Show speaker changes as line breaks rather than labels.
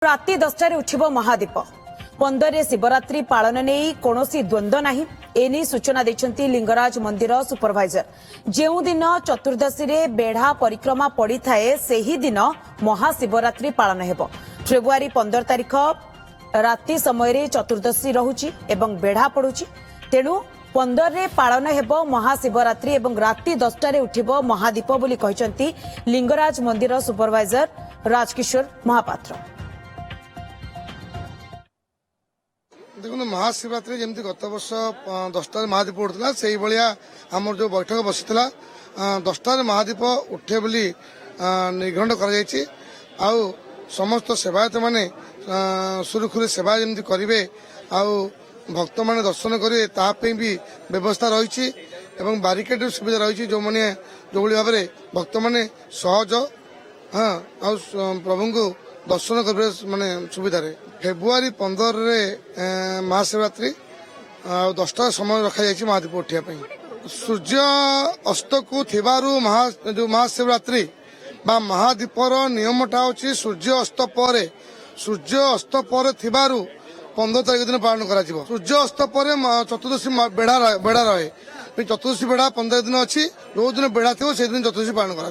राति 10टार उठिब महादीप 15 शिवरात्रि पालन नहीं कौनसी द्वंद्व नहीं एने सूचना देछंती लिंगराज मंदिर सुपरवाइजर जेउ दिन चतुर्दशी रे बेढ़ा परिक्रमा पड़ी थाए सेही दिन महाशिवरात्रि पालन हेबो। फेब्रुआरी 15 तारिख राति समय रे चतुर्दशी रहुची एवं बेढ़ा पड़ुची तेणु 15 रे पालन हेबो महाशिवरात्रि एवं राति 10टार उठिब महादीप बोली कहिसंती लिंगराज मंदिर सुपरवाइजर राजकिशोर महापात्र।
देखो महाशिवरात्रि जमी गत वर्ष 10टार महादीप उठा से भाया आम जो बैठक बसी 10टार महादीप उठे बोली निर्घंट कर समस्त सेवायत मैंने सुरुखुरु सेवा जमी करेंगे भक्त मैंने दर्शन करेंगे तापाई भी व्यवस्था रही बारिकेड सुविधा रही जो मैंने जो भाव में भक्त मैंने सहज हाँ आ प्रभु को दर्शन कर माने सुविधा फेब्रुआरी 15 रे महाशिवरात्रि 10टा समय रखा जाए महादीप उठापी सूर्य अस्त को थिबारु जो महाशिवरात्रि बा महादीपर नियमटा हूँ सूर्य अस्त पर थिबारु 15 तारिख दिन पालन करा सूर्य अस्त पर चतुर्दशी बेढ़ा रहे चतुर्दशी बेढ़ा 15 दिन अच्छी जो दिन बेढ़ा थी से दिन चतुर्दशी पालन करा।